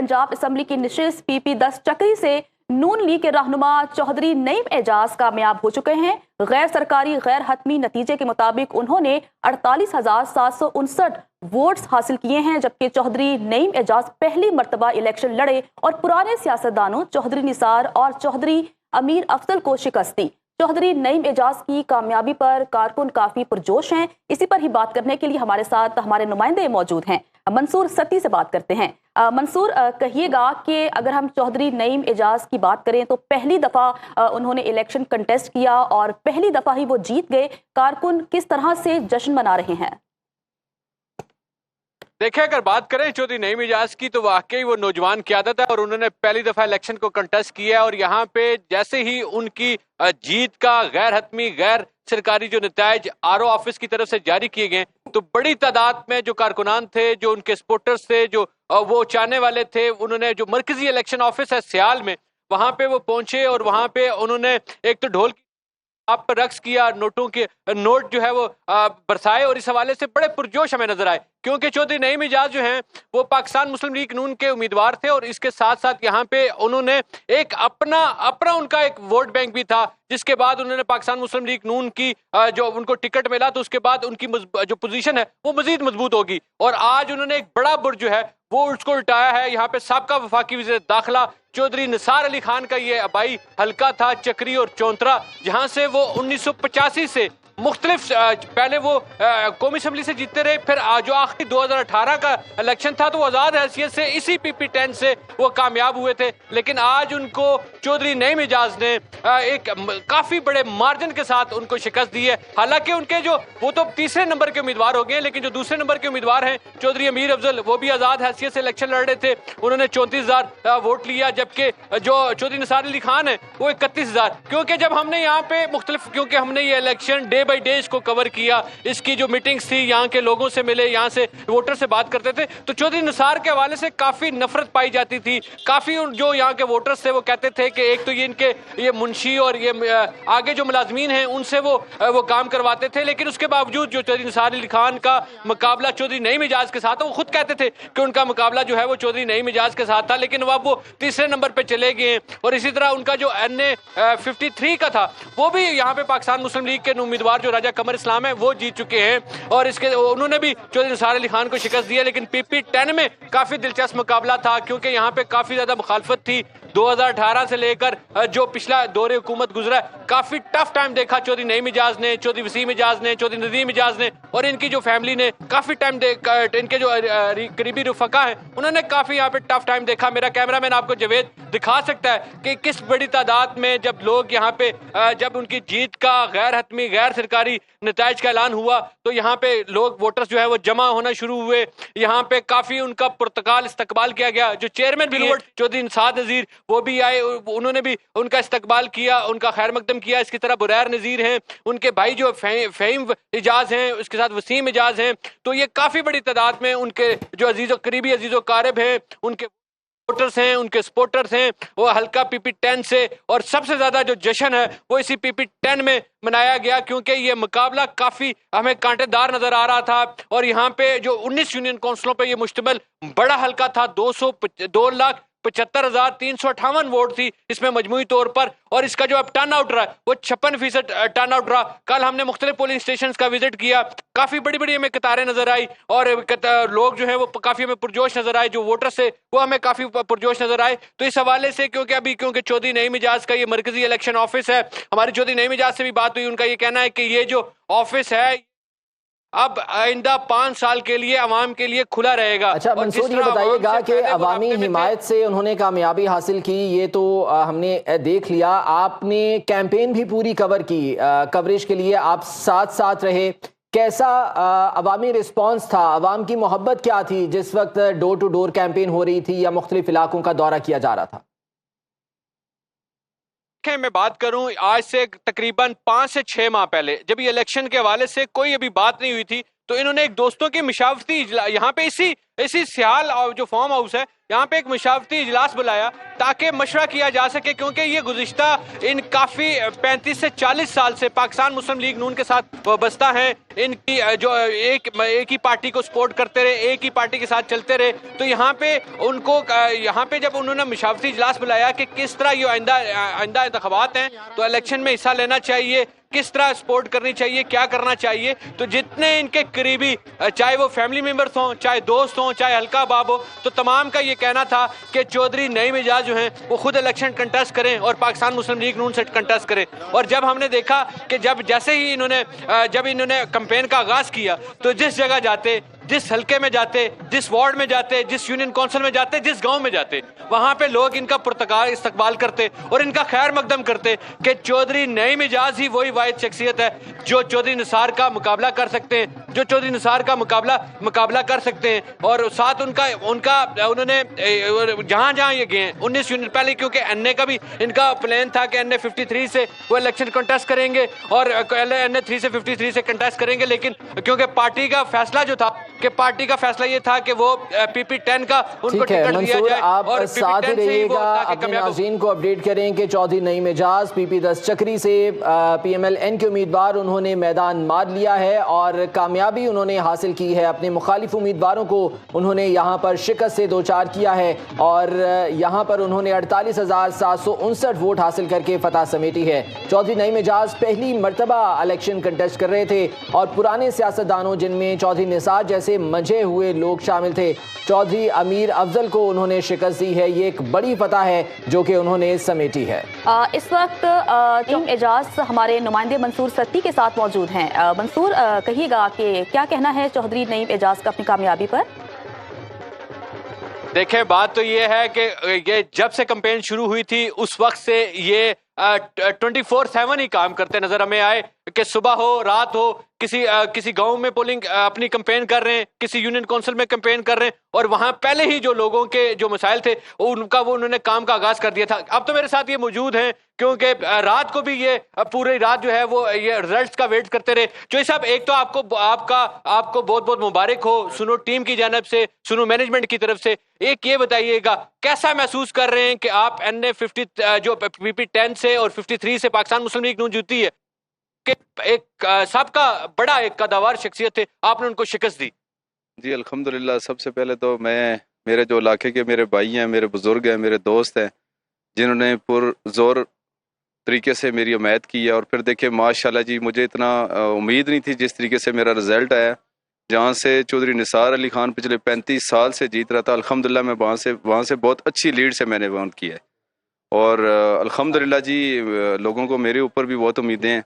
Punjab assembly की नशिस्त PP 10 चक्री से नून लीग के रहनुमा चौधरी नईम एजाज कामयाब हो चुके हैं। गैर सरकारी गैर हतमी नतीजे के मुताबिक उन्होंने 48,759 वोट्स हासिल किए हैं, जबकि चौधरी नईम एजाज पहली मर्तबा इलेक्शन लड़े और पुराने सियासतदानों चौधरी निसार और चौधरी अमीर अफजल को शिकस्त दी। चौधरी नईम एजाज की कामयाबी पर कारकुन काफी पुरजोश हैं। इसी पर ही बात करने के लिए हमारे साथ हमारे नुमाइंदे मौजूद हैं। मंसूर सत्ती से बात करते हैं। मंसूर, कहिएगा कि अगर हम चौधरी नईम एजाज की बात करें तो पहली दफा उन्होंने इलेक्शन कंटेस्ट किया और पहली दफा ही वो जीत गए। कारकुन किस तरह से जश्न मना रहे हैं? देखिए, अगर बात करें चौधरी नईम एजाज की तो वाकई वो नौजवान क़यादत है और उन्होंने पहली दफा इलेक्शन को कंटेस्ट किया है और यहाँ पे जैसे ही उनकी जीत का गैर हतमी गैर सरकारी जो नतायज RO ऑफिस की तरफ से जारी किए गए तो बड़ी तादाद में जो कारकुनान थे, जो उनके सपोर्टर्स थे, जो वो चाहने वाले थे, उन्होंने जो मरकजी इलेक्शन ऑफिस है सियाल में वहां पे वो पहुंचे और वहां पे उन्होंने एक तो ढोल आप पर रक्स किया, नोटों के नोट जो है वो बरसाए और इस हवाले से बड़े पुरजोश हमें नजर आए क्योंकि चौधरी नईम एजाज जो हैं वो पाकिस्तान मुस्लिम लीग नून के उम्मीदवार थे और इसके साथ साथ यहाँ पे उन्होंने एक अपना उनका एक वोट बैंक भी था, जिसके बाद उन्होंने पाकिस्तान मुस्लिम लीग नून की जो उनको टिकट मिला तो उसके बाद उनकी जो पोजीशन है वो मजीद मजबूत होगी और आज उन्होंने एक बड़ा बुर्ज जो है वो उसको उल्टाया है। यहाँ पे साबका वफाकी वज़ीर दाखिला चौधरी निसार अली खान का ये आबाई हल्का था चक्री और चौंतरा, जहां से वो 1985 से मुख्तलिफ पहले वो कौमी असम्बली से जीतते रहे, फिर जो आखिरी 2018 का इलेक्शन था तो वो आज़ाद हैसियत से इसी PP 10 से वो कामयाब हुए थे। लेकिन आज उनको चौधरी नईम एजाज ने एक काफ़ी बड़े मार्जिन के साथ उनको शिकस्त दी है। हालांकि उनके जो वो तो तीसरे नंबर के उम्मीदवार हो गए, लेकिन जो दूसरे नंबर के उम्मीदवार हैं चौधरी अमीर अफजल वो भी आज़ाद हैसियत से इलेक्शन लड़ रहे थे, उन्होंने 34,000 वोट लिया, जबकि जो चौधरी निसार अली खान है वो 31,000। क्योंकि जब हमने यहाँ पे क्योंकि हमने ये इलेक्शन डे बाई डे इसको कवर किया, इसकी जो मीटिंग्स थी यहाँ के लोगों से मिले, यहाँ से वोटर से बात करते थे, तो चौधरी निसार के हवाले से काफी नफरत पाई जाती थी। काफी जो यहाँ के वोटर्स थे वो कहते थे कि एक तो ये मुंशी और ये आगे जो मुलाजमीन हैं उनसे वो काम करवाते थे, लेकिन उसके बावजूद जो चौधरी निसार अली खान का मुकाबला चौधरी नईम एजाज के साथ था, वो खुद कहते थे कि उनका मुकाबला जो है वो चौधरी नईम एजाज के साथ था, लेकिन अब वो तीसरे नंबर पे चले गए हैं। और इसी तरह उनका जो NA 53 का था वो भी यहाँ पे पाकिस्तान मुस्लिम लीग के उम्मीदवार जो राजा कमर इस्लाम है वो जीत चुके हैं और उन्होंने भी चौधरी निसार अली खान को शिकस्त दी है। लेकिन PP 10 में काफी दिलचस्प मुकाबला था क्योंकि यहाँ पे काफी ज्यादा मुखालफत थी। 2018 से लेकर जो पिछला दौरे हुकूमत गुजरा काफी टफ टाइम देखा चौधरी नईम एजाज ने, चौधरी वसीम एजाज ने, चौधरी नदीम एजाज ने और इनकी जो फैमिली ने काफी टाइम इनके जो करीबी रुफका है उन्होंने काफी यहाँ पे टफ टाइम देखा। मेरा कैमरामैन आपको जवेद दिखा सकता है कि किस बड़ी तादाद में जब लोग यहाँ पे जब उनकी जीत का गैर हतमी गैर सरकारी नताइज का ऐलान हुआ तो यहाँ पे लोग वोटर्स जो है वो जमा होना शुरू हुए। यहाँ पे काफी उनका पुर्तकाल इस्तकबाल किया गया। जो चेयरमैन भी चौधरी इंसाद नजीर वो भी आए, उन्होंने भी उनका इस्तकबाल किया, उनका खैर मकदम किया। इसकी तरह बुरैर नजीर हैं, उनके भाई जो फ़हीम एजाज हैं, उसके साथ वसीम एजाज हैं। तो ये काफी बड़ी तादाद में उनके जो करीबी अजीज़ो कारब हैं, उनके वोटर्स हैं, उनके सपोर्टर्स हैं, वो हल्का PP 10 से। और सबसे ज्यादा जो जश्न है वो इसी PP 10 में मनाया गया क्योंकि ये मुकाबला काफी हमें कांटेदार नजर आ रहा था। और यहाँ पे जो 19 यूनियन काउंसिलों पे ये मुश्तमिल बड़ा हल्का था, 2,75,358 वोट थी इसमें मजमूई तौर पर। और इसका जो अब टर्न आउट रहा है वो 56% टर्न आउट रहा। कल हमने मुख्तलिफ पोलिंग स्टेशन का विजिट किया, काफी बड़ी बड़ी हमें कतारें नजर आई और लोग जो है वो काफी हमें पुरजोश नजर आए। जो वोटर्स है वो हमें काफी पुरजोश नजर आए। तो इस हवाले से क्योंकि चौधरी नईम एजाज का ये मरकजी इलेक्शन ऑफिस है, हमारी चौधरी नईम एजाज से भी बात हुई, उनका ये कहना है कि ये जो ऑफिस है अब आइंदा 5 साल के लिए अवाम के लिए खुला रहेगा। अच्छा मंसूर, ये बताइएगा कि अवामी हिमायत से उन्होंने कामयाबी हासिल की, ये तो हमने देख लिया। आपने कैंपेन भी पूरी कवर की, कवरेज के लिए आप साथ साथ रहे। कैसा अवामी रिस्पांस था, अवाम की मोहब्बत क्या थी जिस वक्त डोर टू डोर कैंपेन हो रही थी या मुख्तलिफ इलाकों का दौरा किया जा रहा था? मैं बात करूं आज से तकरीबन 5 से 6 माह पहले जब ये इलेक्शन के हवाले से कोई अभी बात नहीं हुई थी तो इन्होंने एक दोस्तों की मशावरती यहाँ पे इसी इसी सियाल और जो फार्म हाउस है यहाँ पे एक मशावरती इजलास बुलाया ताकि मशवरा किया जा सके, क्योंकि ये गुज़िश्ता इन काफ़ी 35 से 40 साल से पाकिस्तान मुस्लिम लीग नून के साथ वाबस्ता है। इनकी जो एक ही पार्टी को सपोर्ट करते रहे, एक ही पार्टी के साथ चलते रहे। तो यहाँ पे उनको यहाँ पे जब उन्होंने मशावरती इजलास बुलाया कि किस तरह ये आइंदा इंतखाबात हैं तो इलेक्शन में हिस्सा लेना चाहिए, किस तरह सपोर्ट करनी चाहिए, क्या करना चाहिए, तो जितने इनके करीबी चाहे वो फैमिली मेंबर्स हों, चाहे दोस्त हों, चाहे हल्का बाब हो, तो तमाम का ये कहना था कि चौधरी नईम एजाज जो हैं वो खुद इलेक्शन कंटेस्ट करें और पाकिस्तान मुस्लिम लीग नून से कंटेस्ट करें। और जब हमने देखा कि जैसे ही इन्होंने कैंपेन का आगाज किया तो जिस जगह जाते, जिस हल्के में जाते, जिस वार्ड में जाते, जिस यूनियन काउंसिल में जाते, जिस गांव में जाते, वहां पे लोग इनका पुरतगार इस्तकबाल करते और इनका खैर मकदम करते कि चौधरी नईम एजाज ही वही वाहिद शख्सियत है जो चौधरी निसार का मुकाबला कर सकते हैं, जो चौधरी निसार का मुकाबला कर सकते हैं। और साथ उन्होंने जहां जहां ये गए 19 यूनियन पहले, क्योंकि एनए का भी इनका प्लान था कि एनए 53 से वो इलेक्शन कंटेस्ट करेंगे और एनए 3 से 53 से कंटेस्ट करेंगे, लेकिन क्योंकि पार्टी का फैसला जो था कि पार्टी का फैसला ये था कि वो पीपी 10 का उनको टिकट दिया जाए। आप और साथ ही रहिएगा, अपने नाज़रीन को अपडेट करें कि चौधरी नईम एजाज पीपी 10 चक्री से पीएमएल-एन के उम्मीदवार उन्होंने मैदान मार लिया है और कामयाबी उन्होंने हासिल की है। अपने मुखालिफ उम्मीदवारों को उन्होंने यहाँ पर शिकस्त से दो चार किया है और यहाँ पर उन्होंने 48,759 वोट हासिल करके फतह समेटी है। चौधरी नईम एजाज पहली मरतबा इलेक्शन कंटेस्ट कर रहे थे और पुराने सियासतदानों जिनमें चौधरी निसार जैसे मंझे हुए लोग शामिल थे, चौधरी अमीर अफजल को उन्होंने शिकस्त दी है। ये एक बड़ी फतह है जो कि उन्होंने समेटी है। इस वक्त नईम एजाज हमारे नुमाइंदे मंसूर सत्ती के साथ मौजूद हैं। मंसूर, कहिएगा कि क्या कहना है चौधरी नईम एजाज का अपनी कामयाबी पर? देखें, बात तो ये है कि ये जब से कैंपेन शुरू हुई थी उस वक्त से ये 24/7 ही काम करते नजर हमें आए कि सुबह हो रात हो किसी गांव में पोलिंग अपनी कैंपेन कर रहे हैं, किसी यूनियन काउंसिल में कैंपेन कर रहे हैं और वहां पहले ही जो लोगों के जो मसाइल थे उन्होंने काम का आगाज कर दिया था। अब तो मेरे साथ ये मौजूद हैं क्योंकि रात को भी ये पूरी रात जो है वो ये रिजल्ट्स का वेट करते रहे। चौधरी साहब, एक तो आपको बहुत बहुत मुबारक हो सुनो टीम की जानिब से, सुनो मैनेजमेंट की तरफ से। एक ये बताइएगा कैसा महसूस कर रहे हैं कि आप एनए 50 जो पीपी 10 से और 53 से पाकिस्तान मुस्लिम लीग नून जीती है कि एक सबका बड़ा एक कदावर शख्सियत थे, आपने उनको शिकस्त दी? जी अल्हम्दुलिल्लाह, सबसे पहले तो मेरे जो इलाके के मेरे भाई हैं, मेरे बुजुर्ग हैं, मेरे दोस्त हैं जिन्होंने पुरजोर तरीके से मेरी हिमायत की है। और फिर देखिए माशाल्लाह जी, मुझे इतना उम्मीद नहीं थी जिस तरीके से मेरा रिजल्ट आया। जहाँ से चौधरी निसार अली खान पिछले 35 साल से जीत रहा था, अल्हम्दुलिल्लाह मैं वहाँ से बहुत अच्छी लीड से मैंने वोट किया है। और अल्हम्दुलिल्लाह जी लोगों को मेरे ऊपर भी बहुत उम्मीदें हैं,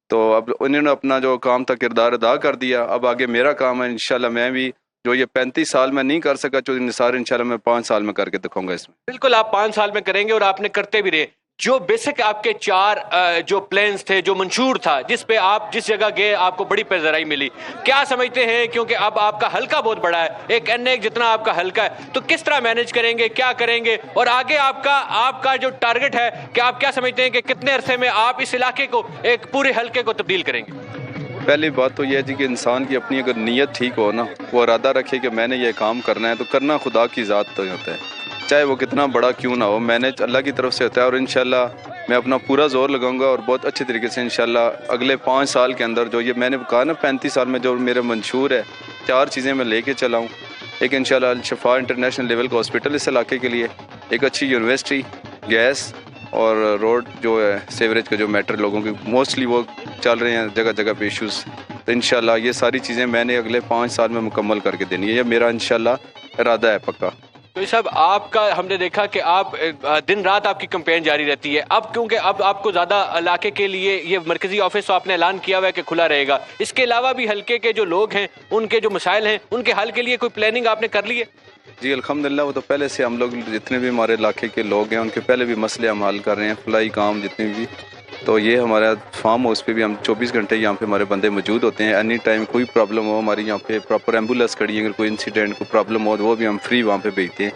तो अब उन्होंने अपना जो काम था किरदार अदा कर दिया। अब आगे मेरा काम है, इंशाल्लाह मैं भी जो ये 35 साल में नहीं कर सका चौधरी निसार, इंशाल्लाह मैं 5 साल में करके दिखाऊंगा इसमें। बिल्कुल, आप 5 साल में करेंगे और आपने करते भी रहे। जो बेसिक आपके 4 जो प्लान्स थे, जो मंशूर था, जिस पे आप जिस जगह गए आपको बड़ी पेशराई मिली, क्या समझते हैं? क्योंकि अब आपका हल्का बहुत बड़ा है, एक एनए जितना आपका हल्का है, तो किस तरह मैनेज करेंगे, क्या करेंगे? और आगे आपका जो टारगेट है कि आप क्या समझते हैं कि कितने अरसे में आप इस इलाके को एक पूरे हल्के को तब्दील करेंगे? पहली बात तो यह है जी कि इंसान की अपनी अगर नीयत ठीक हो ना, वो इरादा रखे कि मैंने ये काम करना है, तो करना खुदा की ज़ात तो होता है, चाहे वो कितना बड़ा क्यों ना हो, मैनेज अल्लाह की तरफ से होता है। और इंशाल्लाह मैं अपना पूरा जोर लगाऊंगा और बहुत अच्छे तरीके से इंशाल्लाह अगले 5 साल के अंदर जो ये मैंने कहा ना 35 साल में जो मेरे मंशूर है, 4 चीज़ें मैं लेके चला हूँ। एक इंशाल्लाह अल-शफा इंटरनेशनल लेवल का हॉस्पिटल इस इलाके के लिए, एक अच्छी यूनिवर्सिटी, गैस और रोड जो है सीवरेज का जो मैटर लोगों की मोस्टली वो चल रहे हैं जगह जगह पे इशूज़, तो इंशाल्लाह ये सारी चीज़ें मैंने अगले 5 साल में मुकम्मल करके देनी है। ये मेरा इंशाल्लाह इरादा है पक्का। तो सब आपका हमने देखा कि आप दिन रात आपकी कैंपेन जारी रहती है। अब क्योंकि अब आपको ज़्यादा इलाके के लिए ये मरकजी ऑफिस तो आपने ऐलान किया हुआ है कि खुला रहेगा, इसके अलावा भी हल्के के जो लोग हैं उनके जो मसाइल हैं उनके हल के लिए कोई प्लानिंग आपने कर ली है? जी अल्हम्दुलिल्लाह, वो तो पहले से हम लोग जितने भी हमारे इलाके के लोग हैं उनके पहले भी मसले हम हल कर रहे हैं, फलाई काम जितने भी। तो ये हमारा फार्म हाउस पे भी हम 24 घंटे यहाँ पे हमारे बंदे मौजूद होते हैं। एनी टाइम कोई प्रॉब्लम हो, हमारी यहाँ पे प्रॉपर एम्बुलेंस खड़ी है, अगर कोई इंसिडेंट कोई प्रॉब्लम हो तो वो भी हम फ्री वहाँ पे भेजते हैं।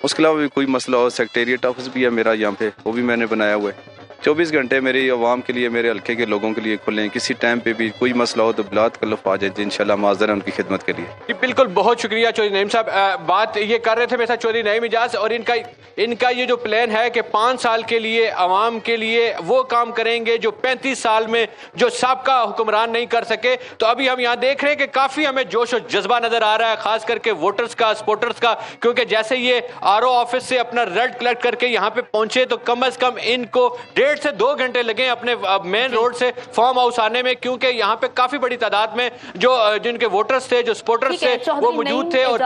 उसके अलावा भी कोई मसला हो, सेक्रेटेरिएट ऑफिस भी है मेरा यहाँ पे, वो भी मैंने बनाया हुआ है। 24 घंटे मेरी आवाम के लिए, मेरे हल्के के लोगों के लिए खुले हैं। किसी टाइम पे भी कोई मसला हो तो बिला तकल्लुफ़ आ जाए, इंशाल्लाह हम हाज़िर हैं उनकी खिदमत के लिए। जी बिल्कुल, बहुत शुक्रिया चौधरी नईम साहब। बात ये कर रहे थे मेरे साथ चौधरी नईम इजाज, और इनका ये जो प्लान है कि 5 साल के लिए आवाम के लिए वो काम करेंगे जो 35 साल में जो साबका हुक्मरान नहीं कर सके। तो अभी हम यहाँ देख रहे हैं कि काफी हमें जोश और जज्बा नजर आ रहा है, खास करके वोटर्स का, सपोर्टर्स का, क्योंकि जैसे ये आरओ ऑफिस से अपना रिजल्ट कलेक्ट करके यहाँ पे पहुंचे तो कम से कम इनको 1.5 से 2 घंटे लगे अपने मेन रोड से फार्म हाउस आने में, क्योंकि यहाँ पे काफी बड़ी तादाद में जो जिनके वोटर्स थे, जो सपोर्टर्स थे, वो मौजूद थे और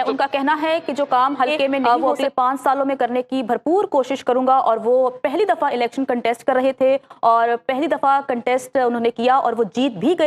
उनका कहना है कि जो काम हल्के में नहीं वो 5 सालों में करने की भरपूर कोशिश करूंगा। और वो पहली दफा इलेक्शन कंटेस्ट कर रहे थे और पहली दफा कंटेस्ट उन्होंने किया और वो जीत भी गए।